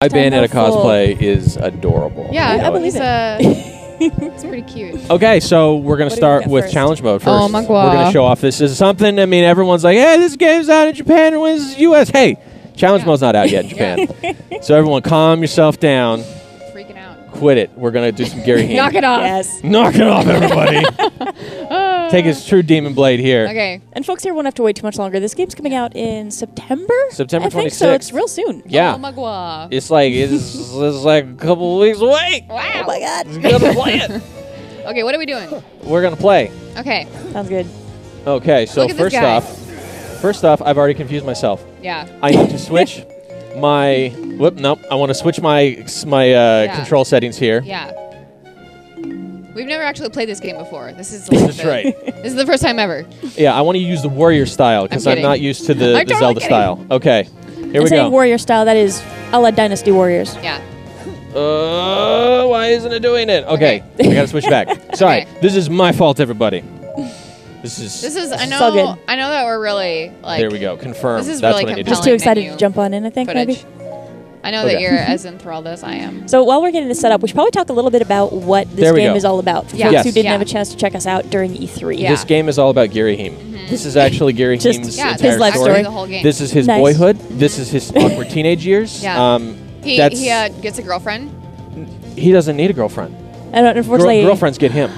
My Bayonetta cosplay is adorable. Yeah, I believe it. It's pretty cute. Okay, so we're going to start with first? challenge mode first. Oh, my God. We're going to show off. This is something, I mean, everyone's like, hey, this game's out in Japan and when's the U.S.? Hey, challenge mode's not out yet in Japan. So everyone calm yourself down. Freaking out. Quit it. We're going to do some Gary Heem. Knock it off. Yes. Knock it off, everybody. Take his true demon blade here. Okay. And folks here won't have to wait too much longer. This game's coming out in September? September I think 26th. so. It's real soon. Yeah. Oh, Magua. It's like a couple of weeks away. Wow. Oh my god. We're going to play it. Okay, what are we doing? We're going to play. Okay. Sounds good. Okay, so Look at this guy. first off, I've already confused myself. Yeah. I need to switch my... Whoop, nope. I want to switch my control settings here. Yeah. We've never actually played this game before. This is like That's right. This is the first time ever. Yeah, I want to use the warrior style because I'm kidding. not used to the, I'm the totally Zelda kidding. style. Okay, here we saying go. warrior style, that is a la Dynasty Warriors. Yeah. Why isn't it doing it? Okay, I gotta switch back. Sorry, Okay. this is my fault, everybody. This is. I It's all know good. that we're really like There we go. Confirm. This is That's really what I need to Just do. too excited menu to jump on in, I think, footage. maybe. I know Okay. that you're as enthralled as I am. So while we're getting this set up, we should probably talk a little bit about what this There we game go. is all about for Yeah. folks Yes. who didn't Yeah. have a chance to check us out during E3. Yeah. This game is all about Gary Heem. This is actually Gary Just Heem's Yeah, entire his life story. story. The whole game. This is his Nice. boyhood. This is his awkward teenage years. Yeah. He that's- gets a girlfriend. He doesn't need a girlfriend. And unfortunately, Girlfriends get him.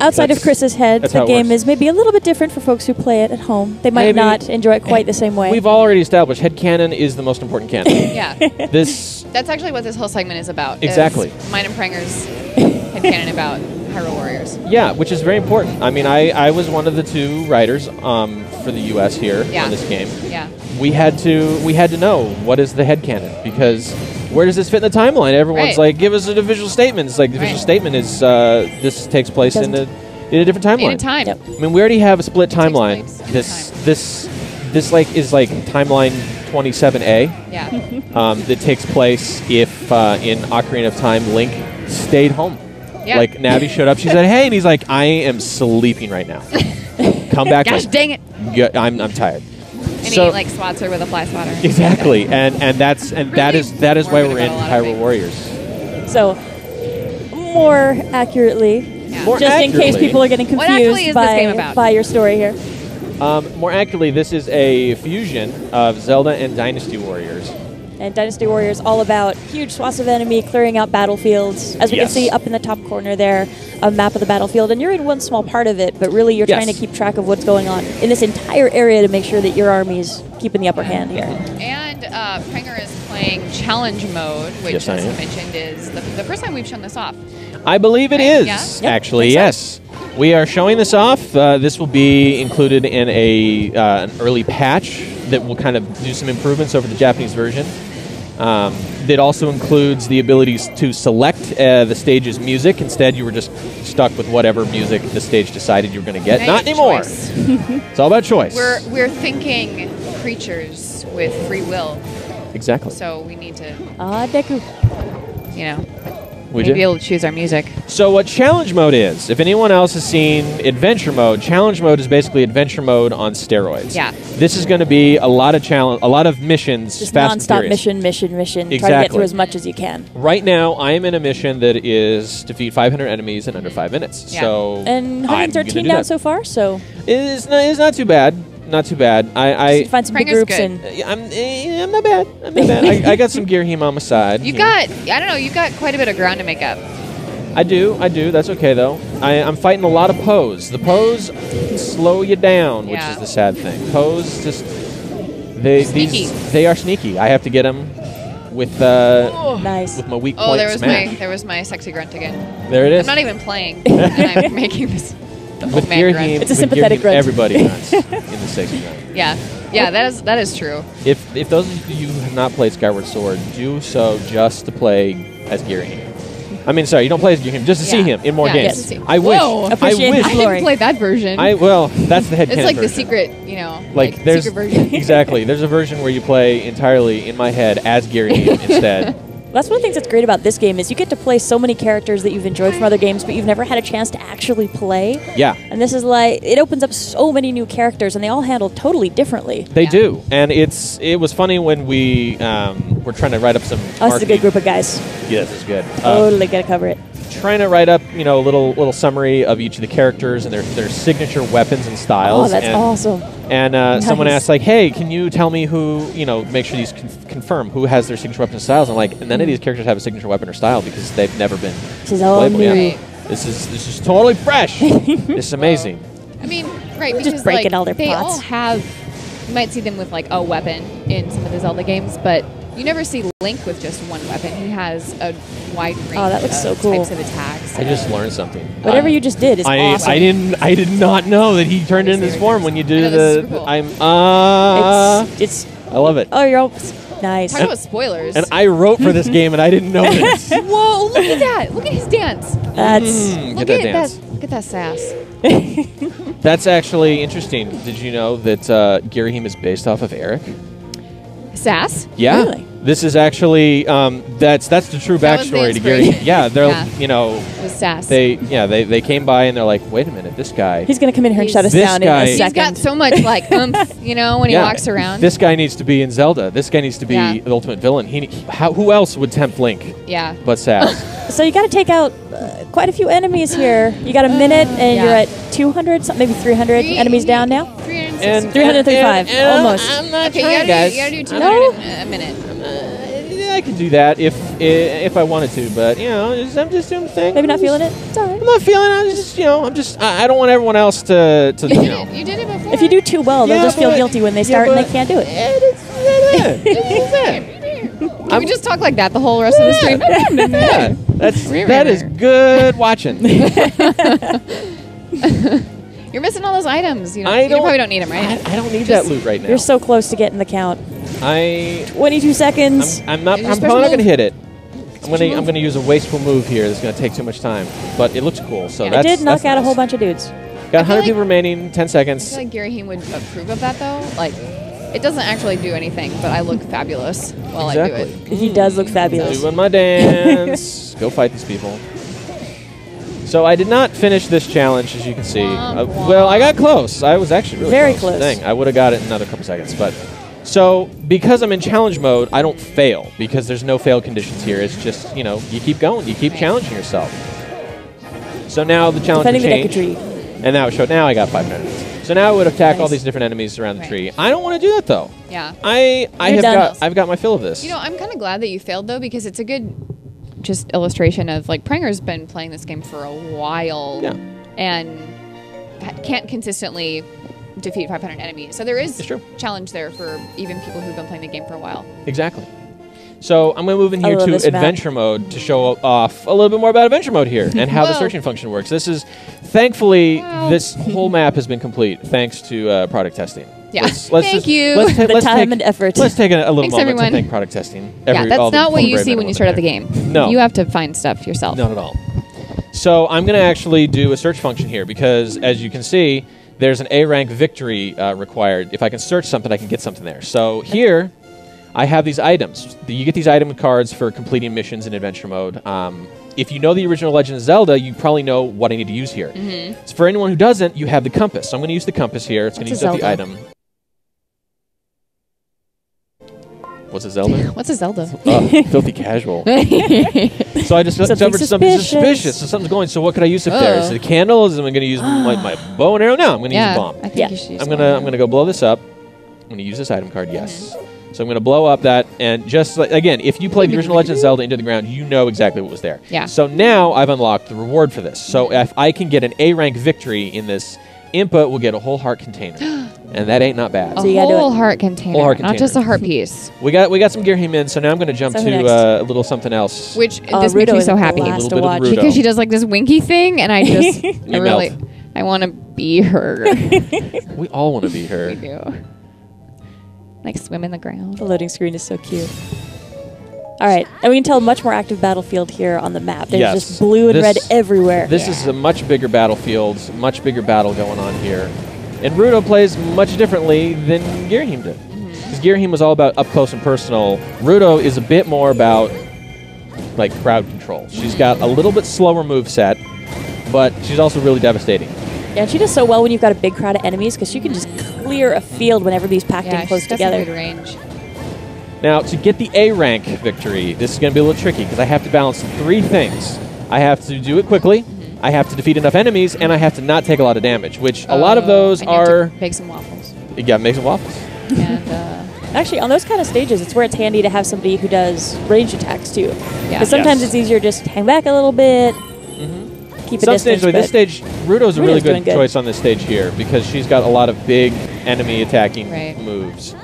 outside of That's- Chris's head, that's the how it game works. is maybe a little bit different for folks who play it at home. They might Maybe. not enjoy it quite the same way. We've already established headcanon is the most important canon. Yeah. This That's actually what this whole segment is about. Exactly. Is mine and Pranger's headcanon about Hyrule Warriors. Yeah, which is very important. I mean, I was one of the two writers for the U.S. here Yeah. on this game. Yeah. We had to know what is the headcanon because where does this fit in the timeline? Everyone's Right. like, give us a visual statement. It's like the visual Right. statement is this takes place in a different timeline. In a time. Yep. I mean, we already have a split takes timeline. place in This like is like timeline 27A. Yeah. That takes place if in Ocarina of Time Link stayed home. Yeah. Like Navi showed up, she said, "Hey," and he's like, "I am sleeping right now. Come back." Gosh like, dang it. "Yeah, I'm tired." And So- he like swats her with a fly swatter. Exactly, and that is Really why we're morbid in about a lot of Hyrule things. Warriors. So, more accurately, Yeah. More just in case accurately- people are getting What actually confused is this game about? by your story here. More accurately, this is a fusion of Zelda and Dynasty Warriors. And Dynasty Warriors all about huge swaths of enemy, clearing out battlefields. As we Yes. can see up in the top corner there, a map of the battlefield. And you're in one small part of it, but really you're Yes. trying to keep track of what's going on in this entire area to make sure that your army's keeping the upper hand here. And Pranger is playing challenge mode, which, Yes, I as you am. mentioned, is the first time we've shown this off. I believe it Right, is, yeah? Yep, actually, think yes. We are showing this off. This will be included in an early patch that will kind of do some improvements over the Japanese version. That also includes the abilities to select the stage's music. Instead, you were just stuck with whatever music the stage decided you were going to get. Now Not you have anymore. choice. It's all about choice. We're thinking creatures with free will, Exactly. so we need to, Ah, Deku. you know, We maybe do. be able to choose our music. So what challenge mode is, if anyone else has seen adventure mode, challenge mode is basically adventure mode on steroids. Yeah. This is going to be a lot of challenge, a lot of missions, Just fast and non-stop furious. mission. Try to get Exactly. through as much as you can. Right now, I am in a mission that is defeat 500 enemies in under 5 minutes. Yeah. So And I'm 113 gonna do down that. so far, so It's not too bad. Not too bad. just I find some big Pranger's groups good. and I'm not bad. I'm not bad. I got some Gear Heem on my side. You here. got, I don't know, you've got quite a bit of ground to make up. I do. That's okay though. I'm fighting a lot of pose. The pose slow you down, which Yeah. is the sad thing. Pose just Sneaky. they are sneaky. I have to get them with nice. with my weak Oh, point there was smash. there was my sexy grunt again. There it is. I'm not even playing, and I'm making this the with old man Gear grunt. Heem, It's a with sympathetic Gear Heem, grunt. everybody grunts in the sexy grunt. Yeah, that is true. If those of you who have not played Skyward Sword, do so just to play as Gear Heem. I mean, sorry, you don't play as Gear Heem, just to see Yeah. him in more Yeah, games. just to see. I wish. Whoa. I Appreciate wish. his I glory. didn't play that version. Well, that's the headcanon It's like the version. secret, you know, Like there's secret version. exactly. There's a version where you play entirely in my head as Gary Heem instead. That's one of the things that's great about this game is you get to play so many characters that you've enjoyed from other games, but you've never had a chance to actually play. Yeah. And this is like, it opens up so many new characters, and they all handle totally differently. They do. And it was funny when we were trying to write up some Oh, this is a good group of guys. Yeah, this is good. Totally got to cover it. Trying to write up, a little summary of each of the characters and their signature weapons and styles. Oh, that's awesome. And someone Nice. asked, like, hey, can you tell me who, make sure these confirm who has their signature weapon and styles? I'm like, none of these characters have a signature weapon or style because they've never been This is all playable. new. Yeah. Right. This is totally fresh. This is amazing. I mean, right, Just because breaking like, all their they pots. all have, you might see them with like a weapon in some of the Zelda games, but you never see Link with just one weapon. He has a wide range that looks of so cool. types of attacks. I just learned something. Whatever you just did is awesome. I did not know that he turned into this form when you I do know, this is super cool. It's I love it. oh, you're all nice. Talk about spoilers. And I wrote for this game and I didn't know this. Whoa, look at that. Look at his dance. That's Get Look that at dance. that. Look at that sass. That's actually interesting. Did you know that Girahim is based off of Eric? Sass? Yeah. Really? This is actually that's the true That was the backstory to Gary. inspiration. Yeah, they're Yeah. It was sass. they came by and they're like, wait a minute, this guy. he's gonna come in here and shut us This down guy- in a He's second. got so much like oomph, when he walks around. This guy needs to be in Zelda. This guy needs to be Yeah. the ultimate villain. Who else would tempt Link yeah. but Sass? So you got to take out quite a few enemies here. You got a minute, and Yeah. you're at 200, maybe 300 enemies down now. 360. 335, almost. I'm not Okay, trying, guys. you gotta do 200 No? in a minute. Yeah, I could do that if I wanted to, but I'm just doing the thing. Maybe not feeling it. It's all right. I'm not feeling it. I don't want everyone else to You did it. You did it before. If you do too well, they'll Yeah, just feel but- guilty when they yeah, start and but- they can't do it. Can we just talk like that the whole rest of the stream? Yeah, that is good watching. You're missing all those items. You I probably don't need them, right? I don't need that loot right now. You're so close to getting the count. 22 seconds. I'm not. Use your I'm special probably not move. gonna hit it. I'm gonna use a wasteful move here. That's gonna take too much time, but it looks cool. So Yeah. that's I did knock that's out a nice. whole bunch of dudes. Got I feel 100 people like- remaining. 10 I seconds. feel like Girahim would approve of that, though. Like, it doesn't actually do anything, but I look fabulous while I do Exactly. it. He does look fabulous. Doing my dance. Go fight these people. So I did not finish this challenge, as you can see. Womp Well, I got close. I was actually really Very close. close. Dang, I would have got it in another couple seconds. But so because I'm in challenge mode, I don't fail because there's no fail conditions here. It's just you keep going, you keep Right. challenging yourself. So now the challenge Defending the changed, Deku Tree. and now it showed. Now I got 5 minutes. So now I would attack all Nice. these different enemies around the Right. tree. I don't want to do that though. Yeah. You're done. I've got my fill of this. I'm kind of glad that you failed, though, because it's a good just illustration of, like, Pranger's been playing this game for a while. Yeah. And can't consistently defeat 500 enemies. So there is It's true. challenge there for even people who've been playing the game for a while. Exactly. So I'm going to move in I here love to this map. adventure mode to show off a little bit more about adventure mode here and how the Whoa. searching function works. This is, thankfully, Wow. this whole map has been complete thanks to product testing. Yeah. Let's Thank just- you. Let's ta- The let's time take- and effort. Let's take a little Thanks, moment everyone. to thank product testing. Yeah, all that's the not what you brave see men when and you start out the women game. No. You have to find stuff yourself. there. Not at all. So I'm going to actually do a search function here because, as you can see, there's an A rank victory required. If I can search something, I can get something there. So here, I have these items. You get these item cards for completing missions in adventure mode. If you know the original Legend of Zelda, you probably know what I need to use here. So for anyone who doesn't, you have the compass. So I'm going to use the compass here. It's going to What's use a up the Zelda? item. What's a Zelda? What's a Zelda? Oh, filthy casual. So I just Something discovered something suspicious. suspicious. So something's going. So what could I use up there? Is it a candle? Is it, am I going to use my bow and arrow? No, I'm going to use Yeah, a bomb. I think Yeah. you should use I'm one. gonna go blow this up. I'm gonna use this item card. Yes. So I'm gonna blow up that, and just like, again, if you played the original Legend of Zelda Into the Ground, you know exactly what was there. Yeah. So now I've unlocked the reward for this. So if I can get an A rank victory in this, Impa will get a whole heart container, and that ain't not bad. A So you gotta do whole it. heart container, Whole heart not just a container. heart piece. We got some gear him in. So now I'm gonna jump So who to next? A little something else. Which this makes Ruto me is so the happy. last little to bit of watch. Ruto. Because she does like this winky thing, and I just, I You really, melt. I want to be her. We all want to be her. I do. Like swim in the ground. The loading screen is so cute. All right, and we can tell much more active battlefield here on the map. There's Yes. just blue and This- red everywhere. This is a much bigger battlefield, much bigger battle going on here. And Ruto plays much differently than Girahim did. Because Girahim was all about up close and personal. Ruto is a bit more about like crowd control. She's got a little bit slower moveset, but she's also really devastating. Yeah, and she does so well when you've got a big crowd of enemies because she can just clear a field whenever these packed in close she's got together. some good range. Now, to get the A rank victory, this is going to be a little tricky because I have to balance 3 things. I have to do it quickly, I have to defeat enough enemies, and I have to not take a lot of damage, which a lot of those and you have are... to bake some waffles. Yeah, make some waffles. And Actually, on those kind of stages, it's where it's handy to have somebody who does ranged attacks, too. Yeah. Because sometimes Yes. it's easier just hang back a little bit, keep a Some distance. stage, like but this stage, Ruto's a really Ruto's doing good good. choice on this stage here because she's got a lot of big enemy attacking Right. moves.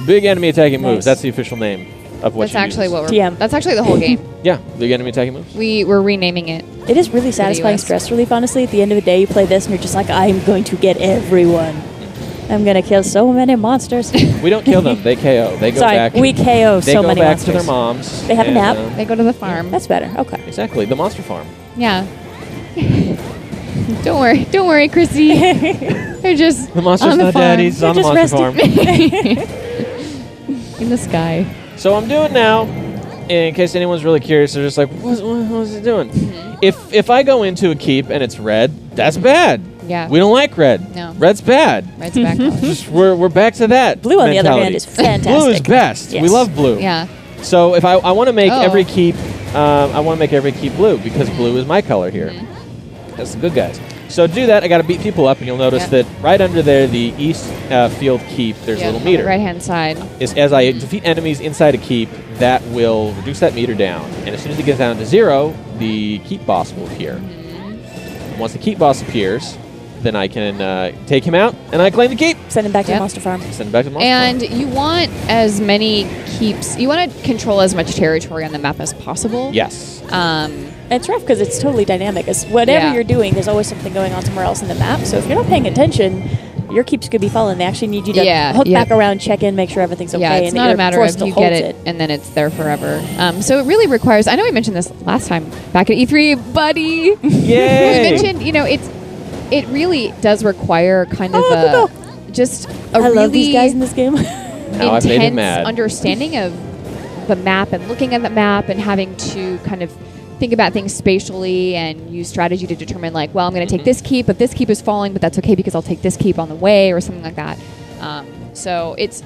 Big enemy attacking moves. Nice. That's the official name of what that's she actually uses. what we're. TM. That's actually the whole game. Yeah, big enemy attacking moves. We're renaming it. It is really satisfying US. stress relief, honestly. At the end of the day, you play this and you're just like, I'm going to get everyone. I'm going to kill so many monsters. We don't kill them. They KO. They go Sorry, back. we KO They so go many back monsters. to their moms. They have a and, nap. They go to the farm. That's better. Okay. Exactly, the monster farm. Yeah. Don't worry, Chrissy. They're just The monster's on the not farm. dead. He's They're on the just monster resting. farm. in the sky. So I'm doing now, in case anyone's really curious, they're just like, what's it doing? If I go into a keep and it's red, that's bad. Yeah. We don't like red. No. Red's bad. Red's back color. Just we're back to that. Blue, on the other mentality. hand, is fantastic. Blue is best. Yes. We love blue. Yeah. So if I want to make Oh. every keep, I want to make every keep blue because blue is my color here. That's the good guys. So to do that, I got to beat people up, and you'll notice that right under there, the east field keep, there's a little meter. Right hand side. As I defeat enemies inside a keep, that will reduce that meter down. And as soon as it gets down to 0, the keep boss will appear. Once the keep boss appears, then I can take him out, and I claim the keep. Send him back to Yep. the monster farm. Send him back to the monster And farm. you want as many keeps. You want to control as much territory on the map as possible. Yes. And it's rough because it's totally dynamic. It's whatever Yeah. you're doing, there's always something going on somewhere else in the map. So if you're not paying attention, your keeps could be falling. They actually need you to hook back around, check in, make sure everything's okay. Yeah, it's and not you're a matter forced of to you hold get it and then it's there forever. So it really requires. I know we mentioned this last time back at E3, buddy. Yay! We mentioned, it really does require kind of just a I really love these guys in this game. Now I've made him intense mad. understanding of the map and looking at the map and having to kind of think about things spatially and use strategy to determine like, well, I'm going to take this keep, but this keep is falling, but that's okay because I'll take this keep on the way or something like that. So it's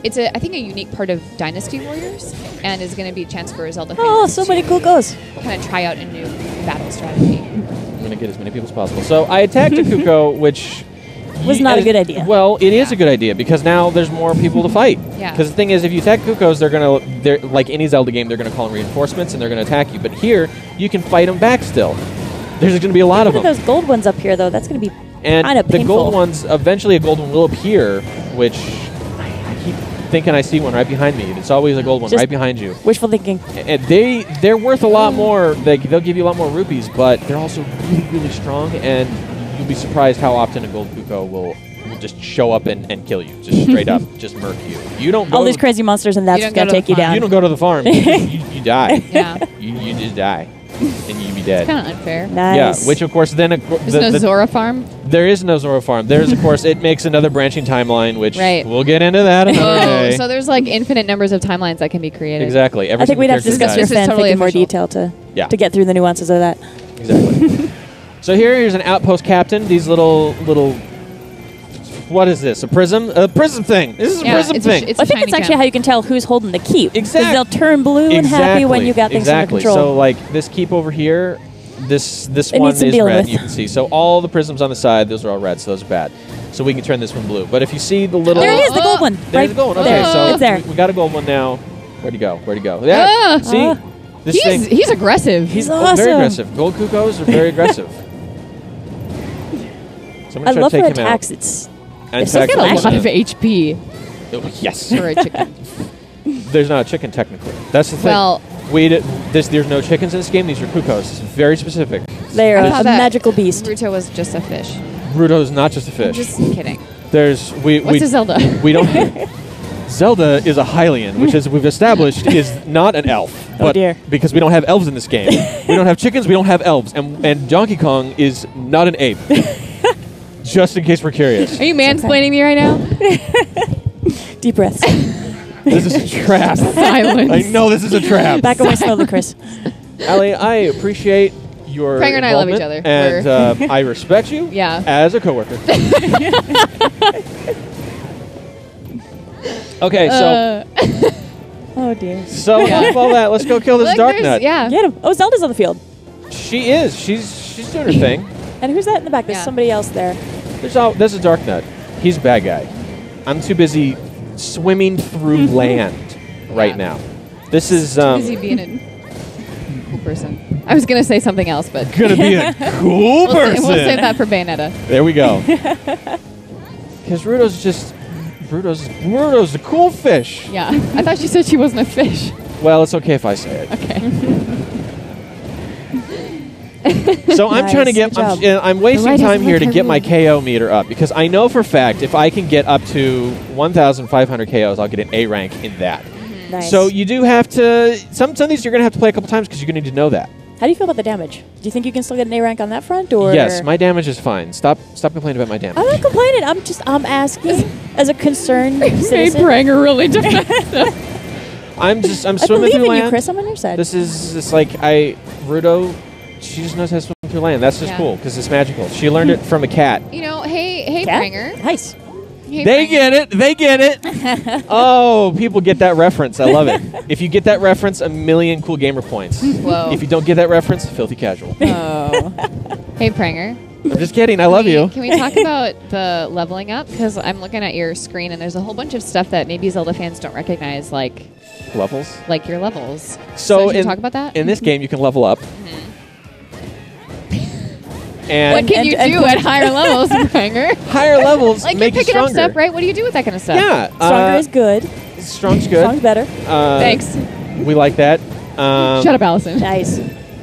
I think a unique part of Dynasty Warriors and is going to be a chance for Zelda fans Oh, so many cool goes. to kind of try out a new battle strategy. I'm going to get as many people as possible. So I attacked a Kuko, which... Was not a good idea. Well, it is a good idea because now there's more people to fight. Yeah. Because the thing is, if you attack Kukos, they're like any Zelda game, they're going to call in reinforcements and they're going to attack you. But here, you can fight them back still. There's going to be a lot of Look them. at those gold ones up here, though. That's going to be And kind of the painful. gold ones, eventually a gold one will appear, which I keep thinking I see one right behind me. It's always a gold one Just- right behind you. Wishful thinking. And they're worth a lot more. They'll give you a lot more rupees, but they're also really, really strong, and you'll be surprised how often a gold Kuko will just show up and kill you. Just straight up, just murk you. You don't go All these to- crazy monsters, and that's You what's don't going go to to take the you farm. down. You don't go to the farm. you die. Yeah. You just die, and you be dead. Kind of unfair. Nice. Yeah, which of course then There's no Zora farm. there is no Zora farm. There's of course it makes another branching timeline, which Right. we'll get into that another Oh, day. so there's like infinite numbers of timelines that can be created. Exactly. Every I think single we'd have to character discuss your dies. This is fanfic totally in more official. detail Yeah. to get through the nuances of that. Exactly. So here's an outpost captain. These little. What is this? A prism? A prism thing. This is a Yeah, prism it's thing. it's I think tiny it's actually gem. how you can tell who's holding the keep. Exact- Because they'll turn blue and happy when you got things under control. So like this keep over here, this It one needs some is dealing red. with. You can see. So all the prisms on the side, those are all red. So those are bad. So we can turn this one blue. But if you see the little, There it is, the gold one. There's right the gold one. Okay, there. so It's there. we got a gold one now. Where'd he go? Where'd he go? Yeah. Ah! See, Ah. this thing. He's aggressive. He's Oh, awesome. very aggressive. Gold Kukos are very aggressive. So I'm I gonna love try her to take him attacks. out. It's And so attack He's good. got a this lot one. of HP Oh, yes. for a chicken. There's not a chicken technically. That's the thing. Well- there's no chickens in this game. These are Kukos. It's very specific. they are I a thought that magical beast. Ruto was just a fish. Ruto is not just a fish. Just kidding. We a Zelda? We don't. Zelda is a Hylian, which, as we've established, is not an elf. Oh, But dear. because we don't have elves in this game, we don't have chickens. We don't have elves, and Donkey Kong is not an ape. Just in case we're curious. Are you mansplaining me right now? Deep breaths. This is a trap. Silence. I know this is a trap. Back away slowly, Chris. Allie, I appreciate your Pranger and I love each other. And I respect you as a coworker. Okay, so... Oh, dear. So, with all that, let's go kill this Dark Nut. Yeah. Get him. Oh, Zelda's on the field. She is. She's doing her thing. And who's that in the back? There's somebody else there. There's a Dark Nut. He's a bad guy. I'm too busy swimming through land right now. This is... Too busy being a cool person. I was going to say something else, but... Gonna be a cool person. We'll save that for Bayonetta. There we go. Because Ruto's the cool fish. Yeah. I thought she said she wasn't a fish. Well, it's okay if I say it. Okay. So I'm trying to get... I'm wasting time here to get my KO meter up because I know for a fact if I can get up to 1,500 KOs, I'll get an A rank in that. Nice. So you do have to... Some of these you're going to have to play a couple times because you're going to need to know that. How do you feel about the damage? Do you think you can still get an A rank on that front, or? Yes, my damage is fine. Stop complaining about my damage. I'm not complaining. I'm asking as a concerned citizen. Pranger really defensive. I'm swimming through believe in land. you, Chris. I'm on your side. This is just like Ruto. She just knows how to swim through land. That's just cool because it's magical. She learned it from a cat. You know, hey, Cat? Pranger. Nice. Hey, They Pranger. get it. They get it. Oh, people get that reference. I love it. If you get that reference, a million cool gamer points. Whoa. If you don't get that reference, filthy casual. Oh. Hey, Pranger. I'm just kidding. I love you. Can we talk about the leveling up? Because I'm looking at your screen, and there's a whole bunch of stuff that maybe Zelda fans don't recognize, like Levels. like your levels. So should we talk about that? In this game, you can level up. And What can you do at higher levels, Pranger? higher levels Like make you're you picking up stronger. stuff, right? What do you do with that kind of stuff? Yeah. Stronger is good. Strong's good. Strong's better. Thanks. We like that. Shut up, Allison. Nice.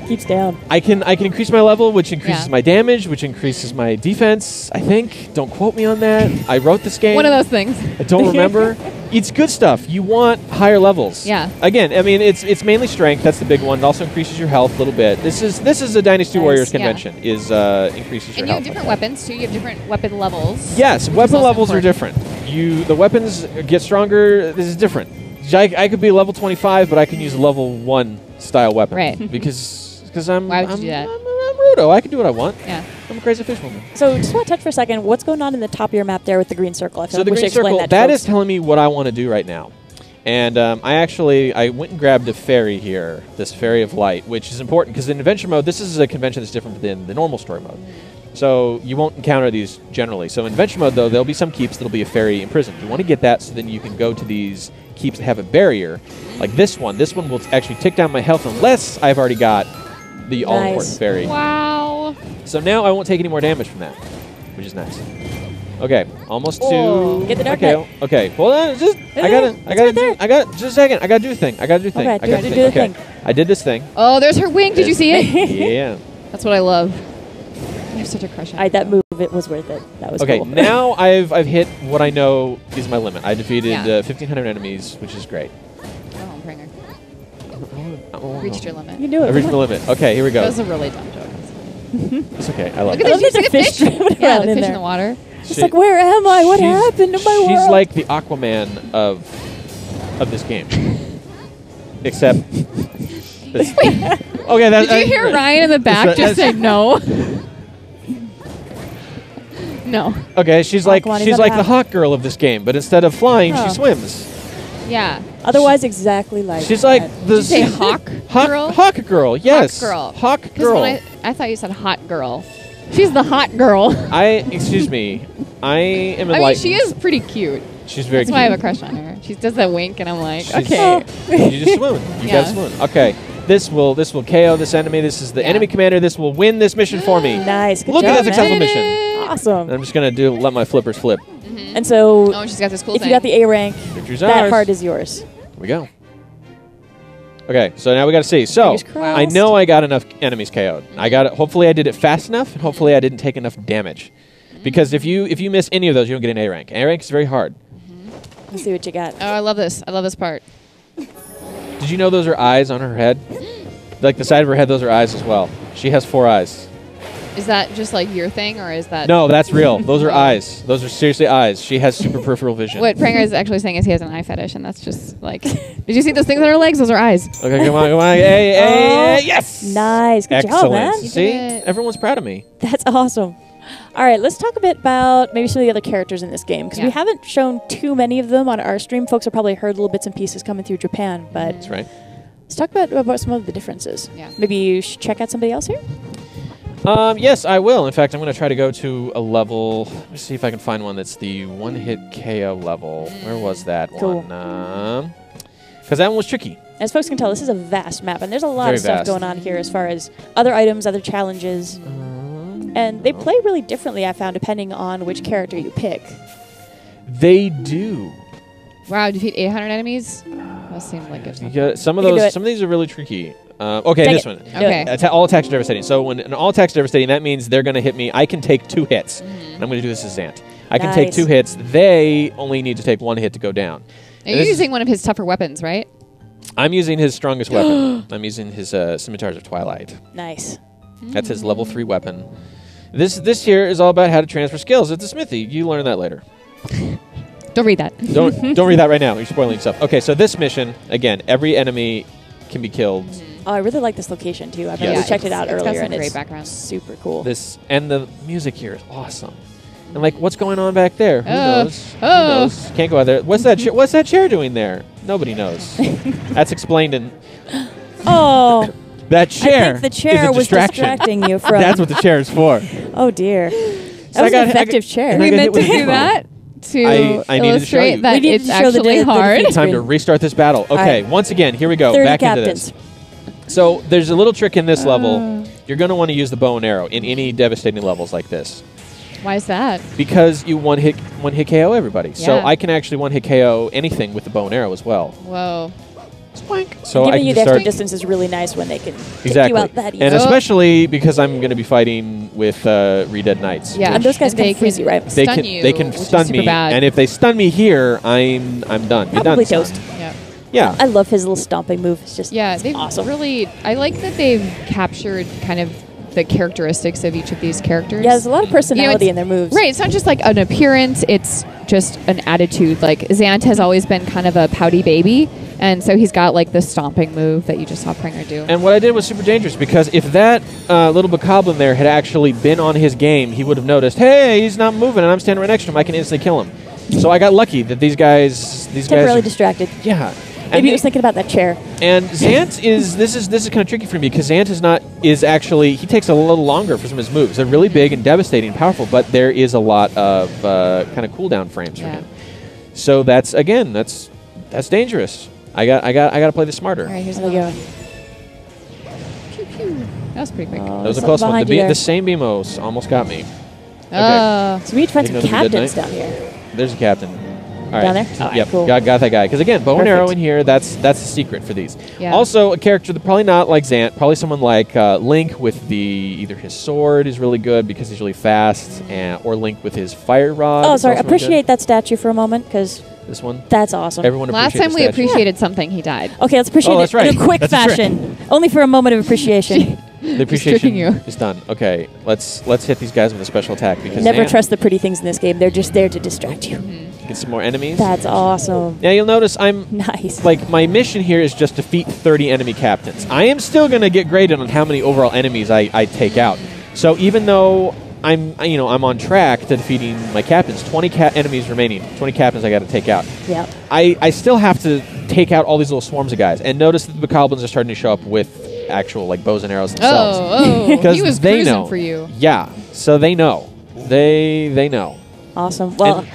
Keeps down. I can increase my level, which increases Yeah. my damage, which increases my defense. I think. Don't quote me on that. I wrote this game. One of those things. I don't remember. It's good stuff. You want higher levels. Yeah. Again, I mean, it's mainly strength. That's the big one. It also increases your health a little bit. This is a Dynasty Nice. Warriors Yeah. convention. Is increases your And you health. have different weapons too. You have different weapon levels. Yes, weapon also levels are important. different. The weapons get stronger. This is different. I could be level 25, but I can use a level 1 style weapon. Right. Because I'm. Why would you I'm, do that? I'm Ruto. I can do what I want. Yeah. I'm a crazy fish woman. So just want to touch for a second. What's going on in the top of your map there with the green circle? I feel So like the we should green explain circle, that to is folks. telling me what I want to do right now. And I went and grabbed a fairy here, this Fairy of Light, which is important because in adventure mode, this is a convention that's different than the normal story mode. So you won't encounter these generally. So in adventure mode, though, there'll be some keeps that'll be a fairy imprisoned. You want to get that so then you can go to these keeps that have a barrier, like this one. This one will actually take down my health unless I've already got the all-important fairy. Wow. So now I won't take any more damage from that, which is nice. Okay, almost Whoa. to. Get the dark okay, nut. okay. Hold on, just I got just a second. I gotta do a thing. Okay, do the thing. I did this thing. Oh, there's her wing. Did you see it? Yeah. That's what I love. I have such a crush on it. That move, it was worth it. That was Okay, cool. now I've hit what I know is my limit. I defeated Yeah. 1,500 enemies, which is great. Go home, Pranger. Oh, Reached your limit. You can do I it. reached my limit. Okay, here we That go. was a really dumb joke. It's okay. I love Look it. at this. You see the fish fish? swimming Yeah, around the in fish there. in the water. It's like, where am I? What happened to my world? She's like the Aquaman of this game. Except. this. Okay, that's. Did you hear Ryan in the back just say no? No. Okay, she's like Aquaman, she's is like that the a- hawk girl of this game, but instead of flying, Oh. she swims. Yeah. Otherwise, exactly like She's that. like the Did you say hawk girl? Hawk girl. Yes. Girl. Hawk 'Cause girl. when I thought you said hot girl. She's the hot girl. Excuse me. I am I mean, enlightened. she is pretty cute. She's very That's cute. why I have a crush on her. She does that wink, and I'm like, She's- okay. You just swoon. You Yeah. gotta swoon. Okay. This will KO this enemy. This is the Yeah. enemy commander. This will win this mission for me. Nice. Good Look job, at that successful man. mission. Awesome. I'm just gonna let my flippers flip. And so, Oh, and she's got this cool if thing. you got the A rank, Victory's that ours. heart is yours. Here we go. Okay, so now we got to see. So Fingers crossed. I know I got enough enemies KO'd. I got it. Hopefully, I did it fast enough, and hopefully, I didn't take enough damage. Because if you miss any of those, you don't get an A rank. A rank is very hard. Let's see what you got. Oh, I love this. I love this part. Did you know those are eyes on her head? Like the side of her head, those are eyes as well. She has 4 eyes. Is that just like your thing, or is that? No, that's real. Those are eyes. Those are seriously eyes. She has super peripheral vision. What Pranger is actually saying is he has an eye fetish, and that's just like. Did you see those things on her legs? Those are eyes. Okay, come on. Hey, yes. Nice. Good job, man. See, everyone's proud of me. That's awesome. All right, let's talk a bit about maybe some of the other characters in this game, because we haven't shown too many of them on our stream. Folks have probably heard little bits and pieces coming through Japan, but that's right. Let's talk about some of the differences. Yeah. Maybe you should check out somebody else here? Yes, I will. In fact, I'm going to try to go to a level. Let me see if I can find one that's the one-hit KO level. Where was that one? Because that one was tricky. As folks can tell, this is a vast map, and there's a lot of stuff going on here as far as other items, other challenges. And they play really differently, I found, depending on which character you pick. They do. Wow, defeat 800 enemies? That seemed like it. Some of these are really tricky. Okay, this one. Okay. All attacks are devastating. So when an all attacks are devastating, that means they're going to hit me. I can take 2 hits. And I'm going to do this as Zant. I can take 2 hits. They only need to take 1 hit to go down. And you're using one of his tougher weapons, right? I'm using his strongest weapon. I'm using his Scimitars of Twilight. Nice. That's his level 3 weapon. This here is all about how to transfer skills. It's a smithy. You learn that later. Don't read that. Don't read that right now. You're spoiling yourself. Okay, so this mission, again, every enemy can be killed. Oh, I really like this location too. I've really checked it out earlier, and great background. Super cool. And the music here is awesome. And like, what's going on back there? Who knows? Who knows? Can't go out there. What's that? What's that chair doing there? Nobody knows. That's explained in. Oh. That chair. I think the chair was distracting you from. That's what the chair is for. Oh dear. That was an effective chair. We meant to do that to illustrate that it's actually hard. Time to restart this battle. Okay, once again, here we go. 30 back captains. into this. So there's a little trick in this level. You're going to want to use the bow and arrow in any devastating levels like this. Why is that? Because you one hit KO everybody. So I can actually one hit KO anything with the bow and arrow as well. Whoa. Swank. So giving you the extra distance is really nice when they can take you out that easy. And especially because I'm going to be fighting with Re-Dead Knights. Yeah, and those guys can freeze you, right? They can stun me, and if they stun me here, I'm done. You're probably done, toast. Yeah. I love his little stomping move. It's just awesome. Really, I like that they've captured kind of the characteristics of each of these characters. Yeah, there's a lot of personality in their moves. Right, it's not just like an appearance, it's just an attitude. Like, Zant has always been kind of a pouty baby, and so he's got like the stomping move that you just saw Pranger do. And what I did was super dangerous, because if that little bokoblin there had actually been on his game, he would have noticed, hey, he's not moving, and I'm standing right next to him. I can instantly kill him. So I got lucky that these guys temporarily distracted. Yeah. Maybe he was thinking about that chair. And Zant is this is kind of tricky for me, because Zant is actually he takes a little longer for some of his moves. They're really big and devastating and powerful, but there is a lot of kind of cooldown frames for him. So that's dangerous. I got to play this smarter. All right, here's another one. Pew, pew. That was pretty quick. That was a close one. The same BMOs almost got me. Okay. So we need to find some captains down here. There's a captain. All right. Down there? Oh, yep, cool. got that guy. Because again, bow and arrow in here, that's the secret for these. Yeah. Also, a character that probably not like Zant, probably someone like Link with either his sword is really good because he's really fast, or Link with his fire rod. Oh, sorry. Appreciate that statue for a moment, because this one. That's awesome. Everyone Last time we appreciated something, he died. Okay, let's appreciate it in a quick fashion. Only for a moment of appreciation. The appreciation is done. Okay, let's hit these guys with a special attack, because never trust the pretty things in this game. They're just there to distract you. Get some more enemies. That's awesome. Now you'll notice I'm nice. Like, my mission here is just defeat 30 enemy captains. I am still going to get graded on how many overall enemies I take out. So even though I'm on track to defeating my captains, 20 enemies remaining, 20 captains I got to take out. Yeah. I still have to take out all these little swarms of guys. And notice that the bokoblins are starting to show up with actual like bows and arrows themselves. Because he was cruising for you. Yeah. So they know. They know. Awesome. Well,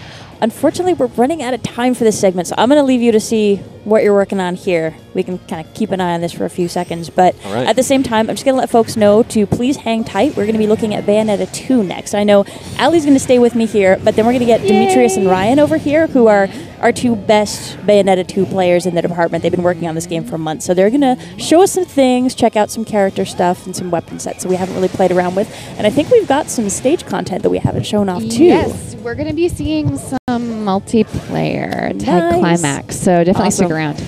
unfortunately, we're running out of time for this segment, so I'm going to leave you to see what you're working on here. We can kind of keep an eye on this for a few seconds, but at the same time, I'm just going to let folks know to please hang tight. We're going to be looking at Bayonetta 2 next. I know Allie's going to stay with me here, but then we're going to get Demetrius and Ryan over here, who are our two best Bayonetta 2 players in the department. They've been working on this game for months, so they're going to show us some things, check out some character stuff, and some weapon sets that we haven't really played around with. And I think we've got some stage content that we haven't shown off, too. Yes, we're going to be seeing some multiplayer type climax, so definitely stick around.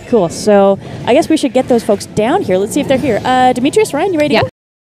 Cool. So I guess we should get those folks down here. Let's see if they're here. Demetrius, Ryan, you ready to go?